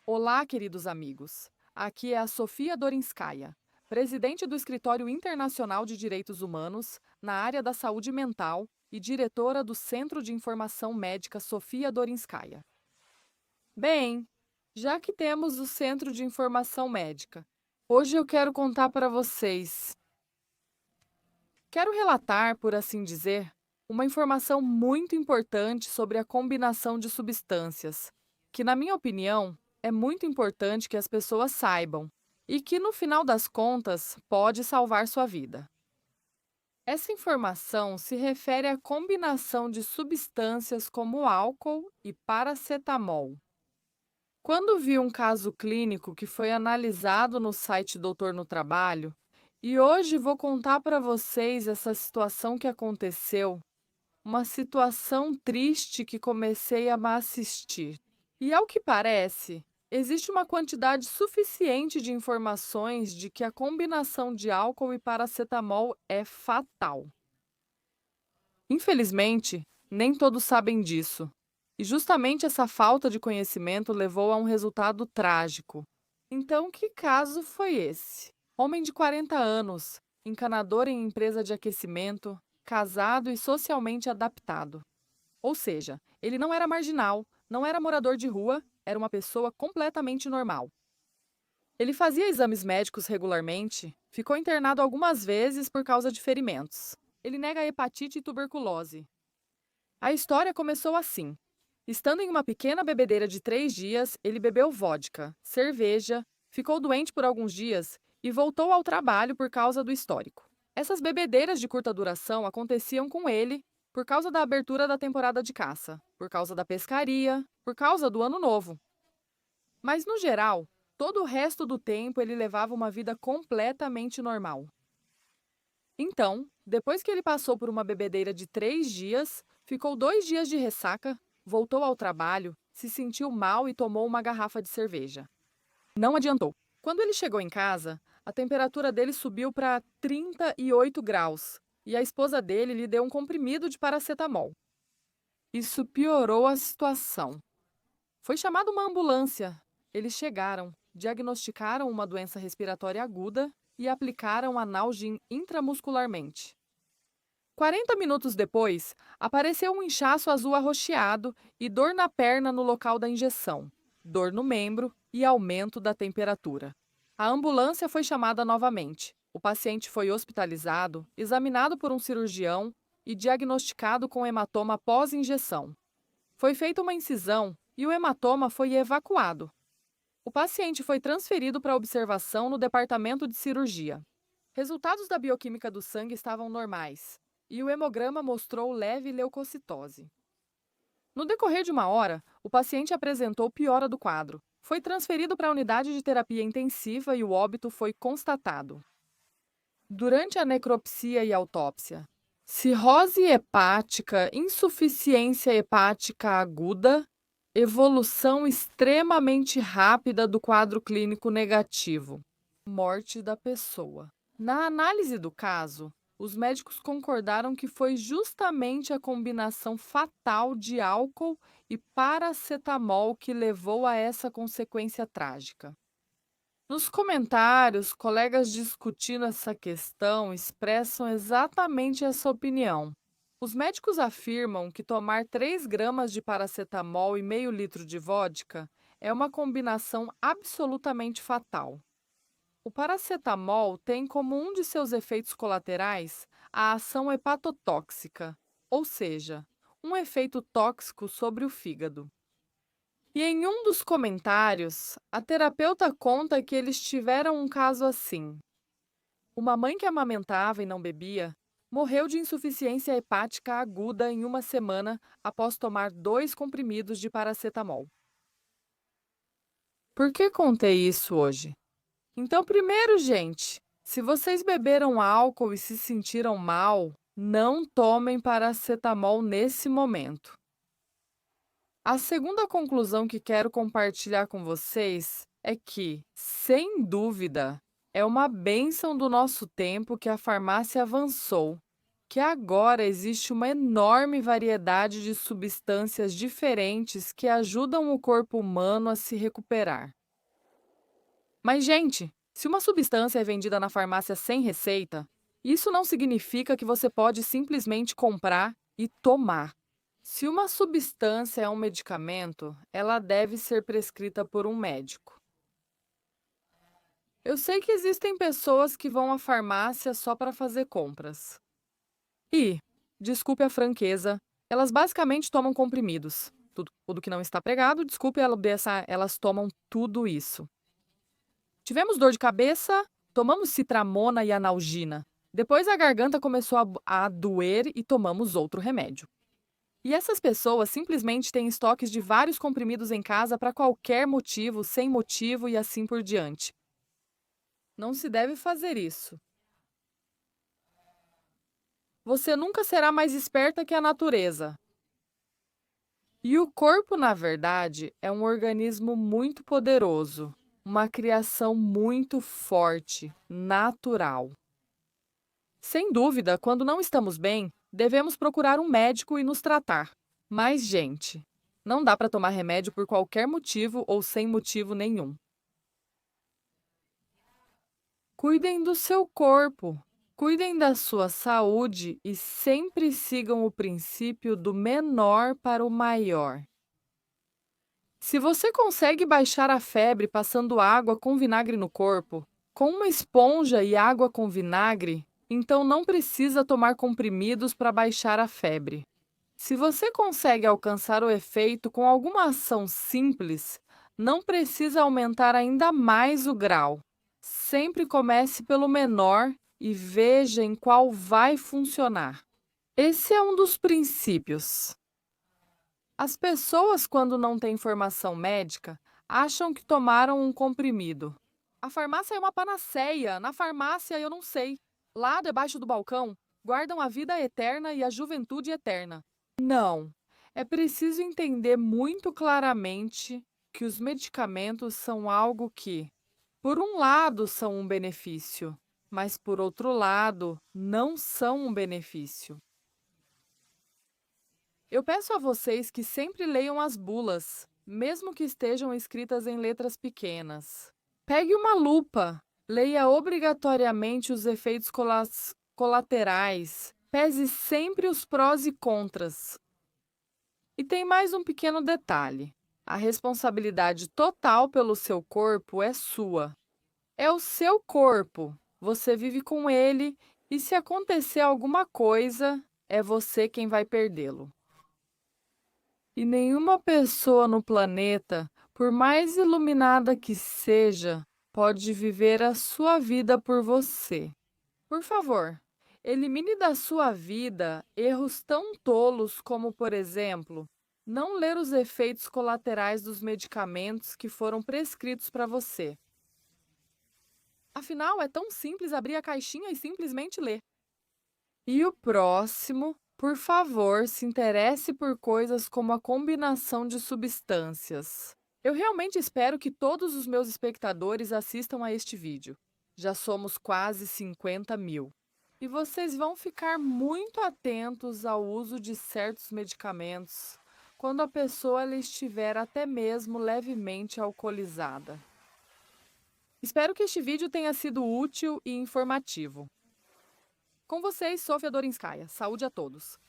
Olá, queridos amigos. Aqui é a Sofia Dorinskaya, presidente do Escritório Internacional de Direitos Humanos na área da saúde mental e diretora do Centro de Informação Médica Sofia Dorinskaya. Bem, já que temos o Centro de Informação Médica, hoje eu quero contar para vocês. Quero relatar, por assim dizer, uma informação muito importante sobre a combinação de substâncias, que, na minha opinião, é muito importante que as pessoas saibam e que, no final das contas, pode salvar sua vida. Essa informação se refere à combinação de substâncias como álcool e paracetamol. Quando vi um caso clínico que foi analisado no site Doutor no Trabalho, e hoje vou contar para vocês essa situação que aconteceu, uma situação triste que comecei a me assistir. E ao que parece, existe uma quantidade suficiente de informações de que a combinação de álcool e paracetamol é fatal. Infelizmente, nem todos sabem disso. E justamente essa falta de conhecimento levou a um resultado trágico. Então, que caso foi esse? Homem de 40 anos, encanador em empresa de aquecimento, casado e socialmente adaptado. Ou seja, ele não era marginal, não era morador de rua, era uma pessoa completamente normal. Ele fazia exames médicos regularmente, ficou internado algumas vezes por causa de ferimentos. Ele nega hepatite e tuberculose. A história começou assim. Estando em uma pequena bebedeira de 3 dias, ele bebeu vodka, cerveja, ficou doente por alguns dias e voltou ao trabalho por causa do histórico. Essas bebedeiras de curta duração aconteciam com ele por causa da abertura da temporada de caça, por causa da pescaria, por causa do ano novo. Mas, no geral, todo o resto do tempo ele levava uma vida completamente normal. Então, depois que ele passou por uma bebedeira de 3 dias, ficou 2 dias de ressaca, voltou ao trabalho, se sentiu mal e tomou uma garrafa de cerveja. Não adiantou. Quando ele chegou em casa, a temperatura dele subiu para 38 graus e a esposa dele lhe deu um comprimido de paracetamol. Isso piorou a situação. Foi chamada uma ambulância. Eles chegaram, diagnosticaram uma doença respiratória aguda e aplicaram Analgin intramuscularmente. 40 minutos depois, apareceu um inchaço azul arroxeado e dor na perna no local da injeção, dor no membro e aumento da temperatura. A ambulância foi chamada novamente. O paciente foi hospitalizado, examinado por um cirurgião e diagnosticado com hematoma pós-injeção. Foi feita uma incisão e o hematoma foi evacuado. O paciente foi transferido para observação no departamento de cirurgia. Resultados da bioquímica do sangue estavam normais e o hemograma mostrou leve leucocitose. No decorrer de uma hora, o paciente apresentou piora do quadro. Foi transferido para a unidade de terapia intensiva e o óbito foi constatado. Durante a necropsia e autópsia, cirrose hepática, insuficiência hepática aguda, evolução extremamente rápida do quadro clínico negativo, morte da pessoa. Na análise do caso, os médicos concordaram que foi justamente a combinação fatal de álcool e paracetamol que levou a essa consequência trágica. Nos comentários, colegas discutindo essa questão expressam exatamente essa opinião. Os médicos afirmam que tomar 3 gramas de paracetamol e meio litro de vodka é uma combinação absolutamente fatal. O paracetamol tem como um de seus efeitos colaterais a ação hepatotóxica, ou seja, um efeito tóxico sobre o fígado. E em um dos comentários, a terapeuta conta que eles tiveram um caso assim. Uma mãe que amamentava e não bebia morreu de insuficiência hepática aguda em uma semana após tomar 2 comprimidos de paracetamol. Por que contei isso hoje? Então, primeiro, gente, se vocês beberam álcool e se sentiram mal, não tomem paracetamol nesse momento. A segunda conclusão que quero compartilhar com vocês é que, sem dúvida, é uma bênção do nosso tempo que a farmácia avançou que agora existe uma enorme variedade de substâncias diferentes que ajudam o corpo humano a se recuperar. Mas, gente, se uma substância é vendida na farmácia sem receita, isso não significa que você pode simplesmente comprar e tomar. Se uma substância é um medicamento, ela deve ser prescrita por um médico. Eu sei que existem pessoas que vão à farmácia só para fazer compras. E, desculpe a franqueza, elas basicamente tomam comprimidos. Tudo que não está pregado, desculpe a beça, elas tomam tudo isso. Tivemos dor de cabeça, tomamos citramona e analgina. Depois a garganta começou a doer e tomamos outro remédio. E essas pessoas simplesmente têm estoques de vários comprimidos em casa para qualquer motivo, sem motivo e assim por diante. Não se deve fazer isso. Você nunca será mais esperta que a natureza. E o corpo, na verdade, é um organismo muito poderoso, uma criação muito forte, natural. Sem dúvida, quando não estamos bem, devemos procurar um médico e nos tratar. Mas, gente, não dá para tomar remédio por qualquer motivo ou sem motivo nenhum. Cuidem do seu corpo, cuidem da sua saúde e sempre sigam o princípio do menor para o maior. Se você consegue baixar a febre passando água com vinagre no corpo, com uma esponja e água com vinagre, então não precisa tomar comprimidos para baixar a febre. Se você consegue alcançar o efeito com alguma ação simples, não precisa aumentar ainda mais o grau. Sempre comece pelo menor e veja em qual vai funcionar. Esse é um dos princípios. As pessoas, quando não têm formação médica, acham que tomaram um comprimido. A farmácia é uma panaceia. Na farmácia, eu não sei. Lá debaixo do balcão, guardam a vida eterna e a juventude eterna. Não. É preciso entender muito claramente que os medicamentos são algo que, por um lado, são um benefício, mas, por outro lado, não são um benefício. Eu peço a vocês que sempre leiam as bulas, mesmo que estejam escritas em letras pequenas. Pegue uma lupa, leia obrigatoriamente os efeitos colaterais, pese sempre os prós e contras. E tem mais um pequeno detalhe: a responsabilidade total pelo seu corpo é sua. É o seu corpo, você vive com ele e, se acontecer alguma coisa, é você quem vai perdê-lo. E nenhuma pessoa no planeta, por mais iluminada que seja, pode viver a sua vida por você. Por favor, elimine da sua vida erros tão tolos como, por exemplo, não ler os efeitos colaterais dos medicamentos que foram prescritos para você. Afinal, é tão simples abrir a caixinha e simplesmente ler. E o próximo, por favor, se interesse por coisas como a combinação de substâncias. Eu realmente espero que todos os meus espectadores assistam a este vídeo. Já somos quase 50 mil. E vocês vão ficar muito atentos ao uso de certos medicamentos quando a pessoa ela estiver até mesmo levemente alcoolizada. Espero que este vídeo tenha sido útil e informativo. Com vocês, Sofia Dorinskaya. Saúde a todos!